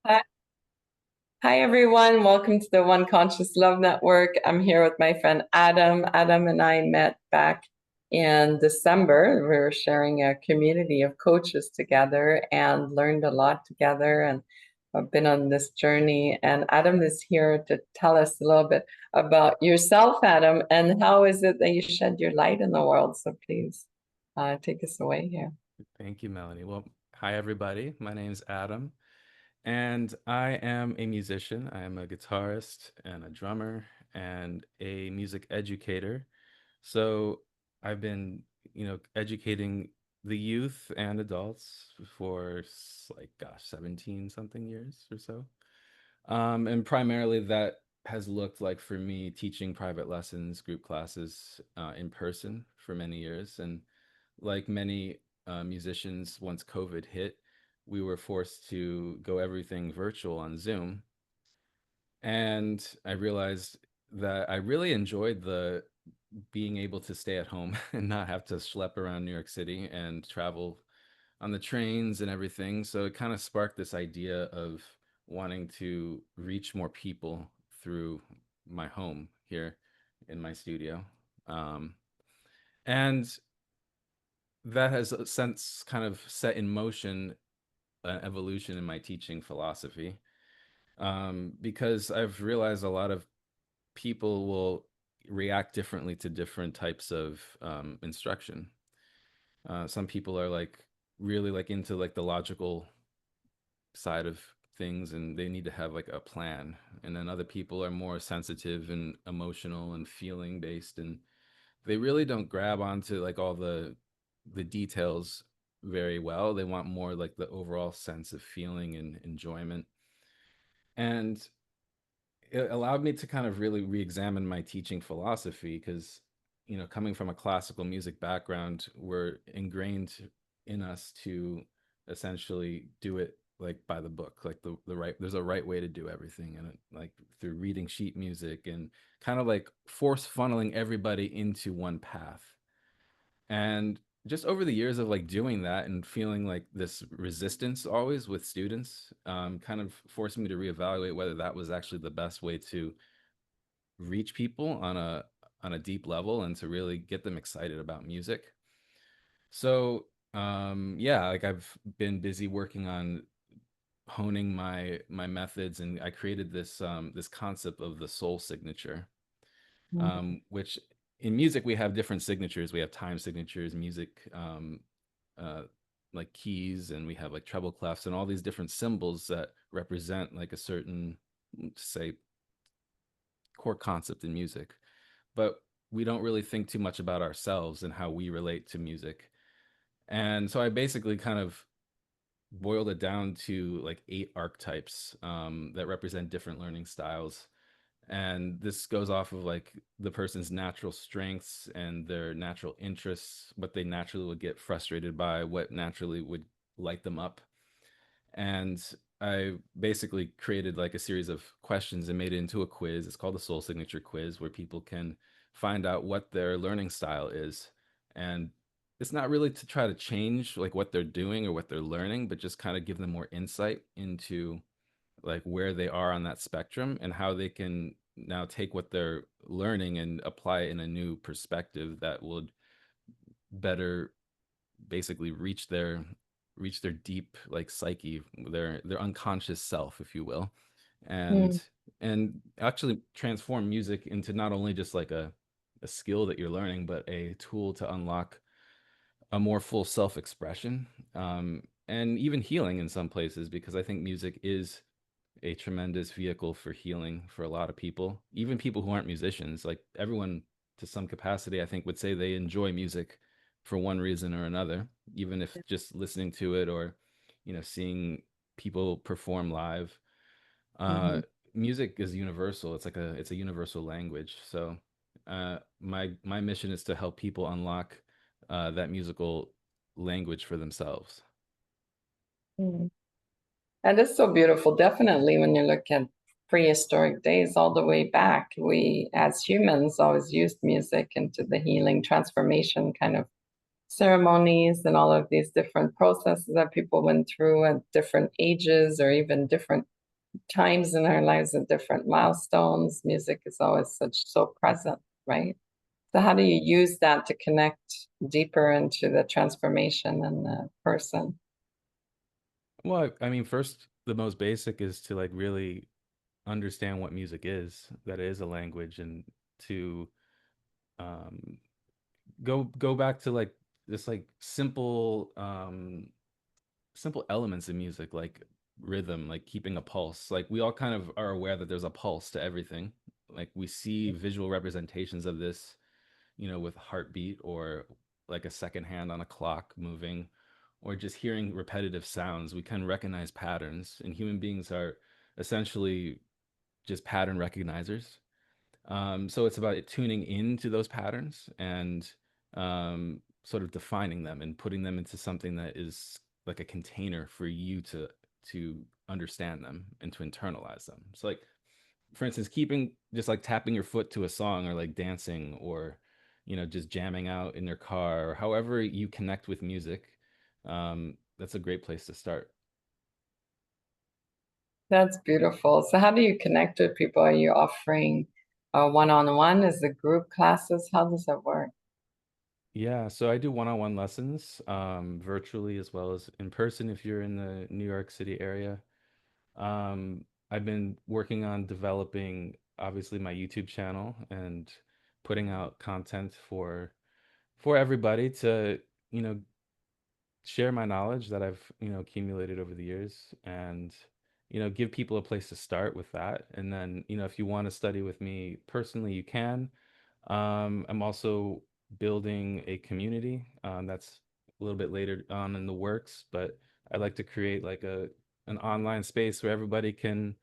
Hi, hi everyone. Welcome to the One Conscious Love Network. I'm here with my friend Adam. Adam and I met back in December. We were sharing a community of coaches together and learned a lot together. And I've been on this journey. And Adam is here to tell us a little bit about yourself, Adam, and how is it that you shed your light in the world. So please take us away here. Thank you, Melanie. Well, hi, everybody. My name's Adam, and I am a musician. I am a guitarist and a drummer and a music educator. So I've been, educating the youth and adults for like, gosh, 17 something years or so. And primarily that has looked like for me teaching private lessons, group classes in person for many years. And like many musicians, once COVID hit, we were forced to go everything virtual on Zoom. And I realized that I really enjoyed the being able to stay at home and not have to schlep around New York City and travel on the trains and everything. So it kind of sparked this idea of wanting to reach more people through my home here in my studio. Um, and that has since kind of set in motion an evolution in my teaching philosophy, because I've realized a lot of people will react differently to different types of instruction. Some people are like really like into like the logical side of things and they need to have like a plan, and then other people are more sensitive and emotional and feeling based, and they really don't grab onto like all the details very well. They want more like the overall sense of feeling and enjoyment. And it allowed me to kind of really re-examine my teaching philosophy because, coming from a classical music background, we're ingrained in us to essentially do it like by the book, like the right, there's a right way to do everything, and like through reading sheet music and kind of like force funneling everybody into one path. And just over the years of like doing that and feeling like this resistance always with students, kind of forced me to reevaluate whether that was actually the best way to reach people on a deep level and to really get them excited about music. So yeah, like I've been busy working on honing my methods, and I created this concept of the soul signature, which in music we have different signatures. We have time signatures, music, uh, like keys, and we have like treble clefs and all these different symbols that represent like a certain, say, core concept in music. But we don't really think too much about ourselves and how we relate to music. And so I basically kind of boiled it down to like 8 archetypes that represent different learning styles. And this goes off of like the person's natural strengths and their natural interests, what they naturally would get frustrated by, what naturally would light them up. And I basically created like a series of questions and made it into a quiz. It's called the Soul Signature Quiz, where people can find out what their learning style is. And it's not really to try to change like what they're doing or what they're learning, but just kind of give them more insight into like where they are on that spectrum and how they can now take what they're learning and apply it in a new perspective that would better basically reach their deep like psyche, their unconscious self, if you will, Mm, and actually transform music into not only just like a skill that you're learning, but a tool to unlock a more full self-expression, and even healing in some places, because I think music is a tremendous vehicle for healing for a lot of people, even people who aren't musicians. Like everyone to some capacity, I think, would say they enjoy music for one reason or another, even if just listening to it or, seeing people perform live. Uh, mhm. Music is universal. It's a universal language. So my mission is to help people unlock that musical language for themselves. Mm. And it's so beautiful. Definitely, when you look at prehistoric days all the way back, we as humans always used music into the healing transformation kind of ceremonies and all of these different processes that people went through at different ages or even different times in our lives at different milestones. Music is always so present, right? So how do you use that to connect deeper into the transformation in the person? Well, I mean, first, the most basic is to like really understand what music is, that it is a language, and to um, go back to like this like simple elements in music, like rhythm, like keeping a pulse. Like we all kind of are aware that there's a pulse to everything. Like we see visual representations of this, with heartbeat or like a second hand on a clock moving, or just hearing repetitive sounds. We can recognize patterns, and human beings are essentially just pattern recognizers. So it's about tuning into those patterns and sort of defining them and putting them into something that is like a container for you to understand them and to internalize them. So like for instance, keeping just like tapping your foot to a song or like dancing or just jamming out in your car or however you connect with music. That's a great place to start. That's beautiful. So how do you connect with people? Are you offering one-on-one? Is it group classes? How does that work? Yeah, so I do one-on-one lessons, virtually as well as in person if you're in the New York City area. I've been working on developing obviously my YouTube channel and putting out content for everybody to, you know, share my knowledge that I've, accumulated over the years and, give people a place to start with that. And then, if you want to study with me personally, you can. I'm also building a community that's a little bit later on in the works, but I'd like to create like an online space where everybody can,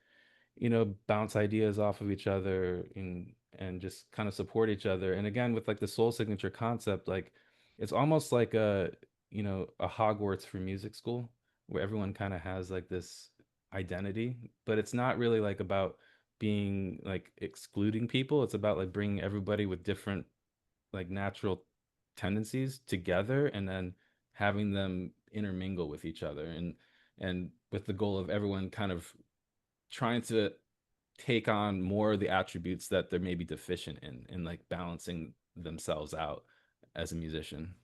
bounce ideas off of each other and just kind of support each other. And again, with like the soul signature concept, like it's almost like a Hogwarts for music school where everyone kind of has like this identity, but it's not really like about being like excluding people. It's about like bringing everybody with different like natural tendencies together and then having them intermingle with each other and with the goal of everyone kind of trying to take on more of the attributes that they're maybe deficient in and like balancing themselves out as a musician.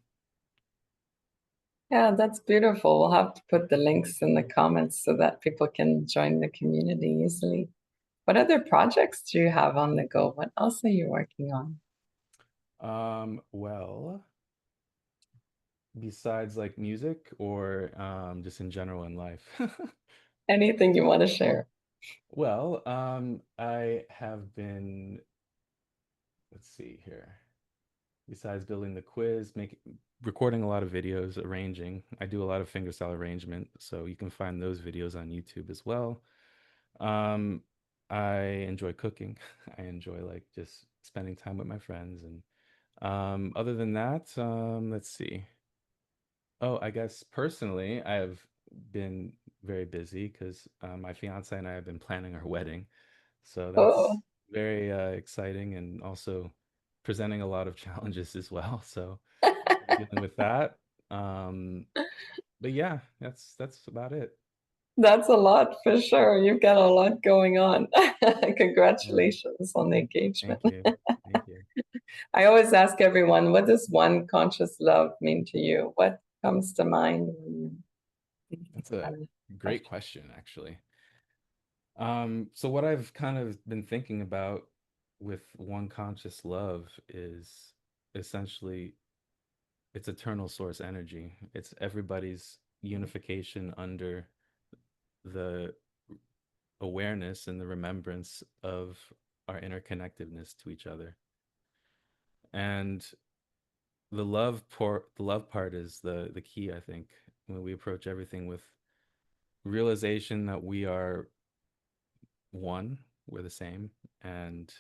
Yeah, that's beautiful. We'll have to put the links in the comments so that people can join the community easily. What other projects do you have on the go? What else are you working on? Well, besides like music or just in general in life. Anything you want to share? Well, I have been, let's see here. Besides building the quiz, making recording a lot of videos, arranging. I do a lot of fingerstyle arrangement, so you can find those videos on YouTube as well. Um, I enjoy cooking. I enjoy like just spending time with my friends and other than that, let's see. Oh, I guess personally, I have been very busy because my fiance and I have been planning our wedding. So Oh, that's very exciting and also presenting a lot of challenges as well. So dealing with that. Um, but yeah, that's about it. that's a lot for sure. You've got a lot going on. Yeah. Congratulations on the engagement. Thank you. Thank you. I always ask everyone, what does one conscious love mean to you? What comes to mind when you think That's a about that great question? question, actually. So what I've kind of been thinking about with one conscious love is essentially it's eternal source energy. It's everybody's unification under the awareness and the remembrance of our interconnectedness to each other. And the love part is the key, I think, when we approach everything with realization that we are one, we're the same, and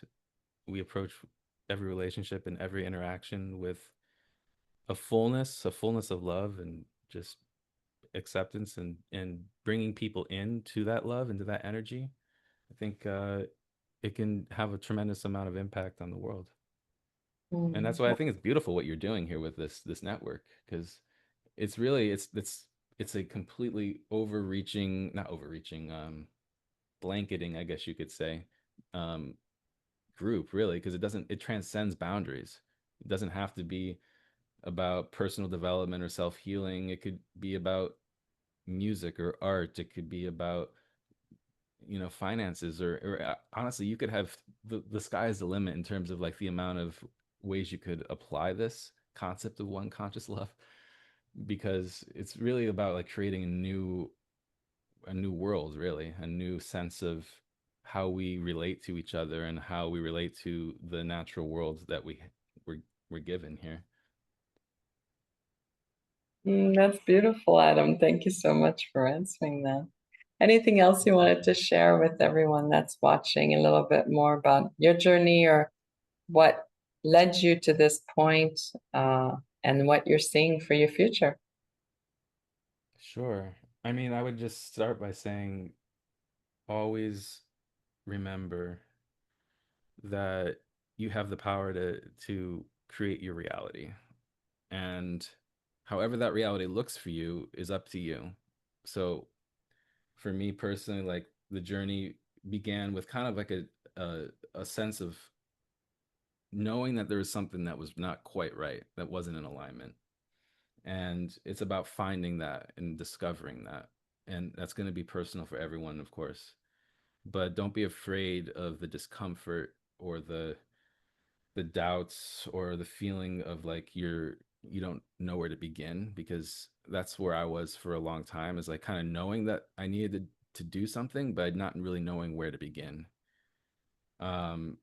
we approach every relationship and every interaction with a fullness of love and just acceptance and bringing people into that love, into that energy. I think it can have a tremendous amount of impact on the world. And Mm. that's why I think it's beautiful what you're doing here with this network, because it's really it's a completely overreaching, not overreaching, blanketing, I guess you could say, um, group, really, because it transcends boundaries. It doesn't have to be about personal development or self-healing. It could be about music or art. It could be about, finances, or honestly, you could have the sky is the limit in terms of like the amount of ways you could apply this concept of one conscious love, because it's really about like creating a new world, really, a new sense of how we relate to each other and how we relate to the natural world that we're, we're given here. That's beautiful, Adam. Thank you so much for answering that. Anything else you wanted to share with everyone that's watching a little bit more about your journey or what led you to this point, and what you're seeing for your future? Sure. I mean, I would just start by saying always remember that you have the power to create your reality. And however that reality looks for you is up to you. So for me personally, like the journey began with kind of like a sense of knowing that there was something that was not quite right, that wasn't in alignment. And it's about finding that and discovering that. And that's going to be personal for everyone, of course. But don't be afraid of the discomfort or the doubts or the feeling of like you don't know where to begin, because that's where I was for a long time, is like kind of knowing that I needed to do something but not really knowing where to begin. um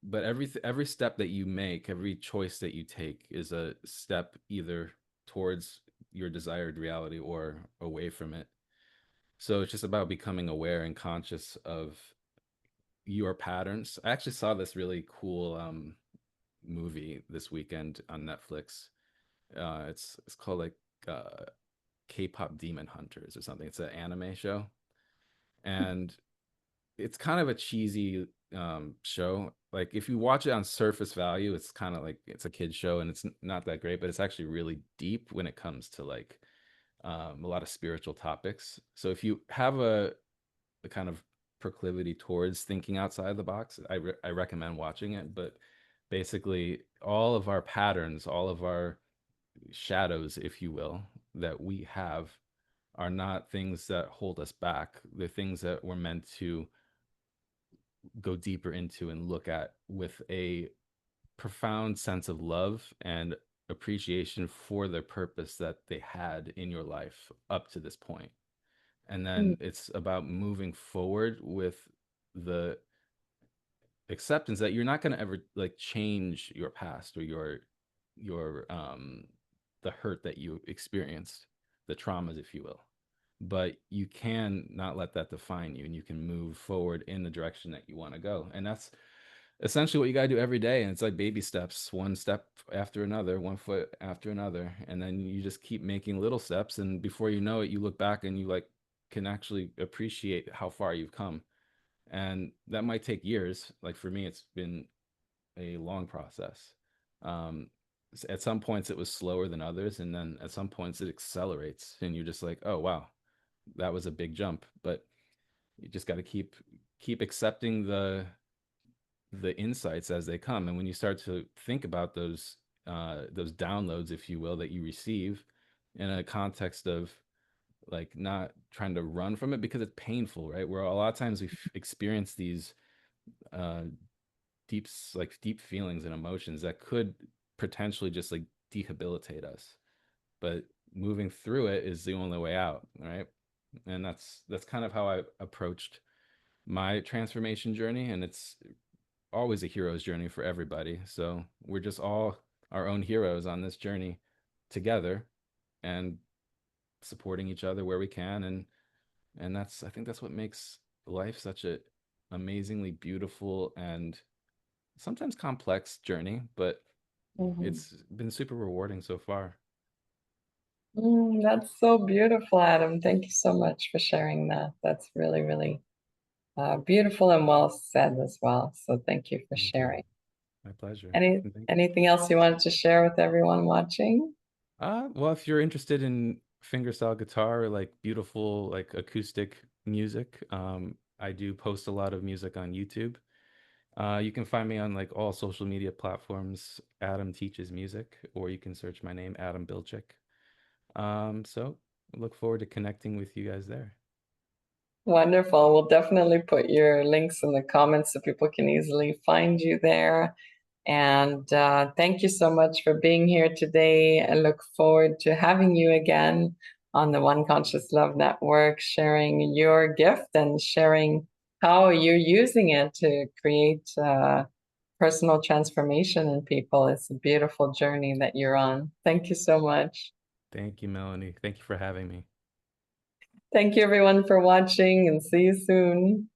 but every step that you make, every choice that you take is a step either towards your desired reality or away from it. So it's just about becoming aware and conscious of your patterns. I actually saw this really cool movie this weekend on Netflix. It's called like uh, K-pop Demon Hunters or something. It's an anime show, and it's kind of a cheesy show. Like if you watch it on surface value, it's kind of like it's a kid show and it's not that great, but it's actually really deep when it comes to like a lot of spiritual topics. So if you have a kind of proclivity towards thinking outside the box, I recommend watching it. But basically, all of our patterns, all of our shadows, if you will, that we have are not things that hold us back. They're things that we're meant to go deeper into and look at with a profound sense of love and appreciation for the purpose that they had in your life up to this point. And Mm. then it's about moving forward with the acceptance that you're not going to ever like change your past or your the hurt that you experienced, the traumas, if you will, but you can not let that define you, and you can move forward in the direction that you want to go. And that's essentially what you got to do every day. And it's like baby steps, one step after another, one foot after another, and then you just keep making little steps, and before you know it, you look back and you like can actually appreciate how far you've come. And that might take years. Like for me, it's been a long process. um at some points it was slower than others, and then at some points it accelerates and you're just like, oh wow, that was a big jump. But you just got to keep accepting the insights as they come. And when you start to think about those downloads, if you will, that you receive in a context of like not trying to run from it because it's painful, right? Where a lot of times we experience these uh deep feelings and emotions that could potentially just like debilitate us, but moving through it is the only way out, right? And that's kind of how I approached my transformation journey, and it's always a hero's journey for everybody. So we're just all our own heroes on this journey together, and supporting each other where we can. And that's, I think that's what makes life such a amazingly beautiful and sometimes complex journey, but Mhm. it's been super rewarding so far. That's so beautiful, Adam. Thank you so much for sharing that. That's really, really beautiful and well said as well. So thank you for Thank you. sharing. My pleasure. Any And thank you. anything else you wanted to share with everyone watching? Well, if you're interested in fingerstyle guitar or like beautiful like acoustic music, I do post a lot of music on YouTube. You can find me on like all social media platforms, Adam Teaches Music, or you can search my name, Adam Bilchik. So look forward to connecting with you guys there. Wonderful. We'll definitely put your links in the comments so people can easily find you there. And thank you so much for being here today. I look forward to having you again on the One Conscious Love Network, sharing your gift and sharing how you're using it to create personal transformation in people. It's a beautiful journey that you're on. Thank you so much. Thank you, Melanie. Thank you for having me. Thank you, everyone, for watching, and see you soon.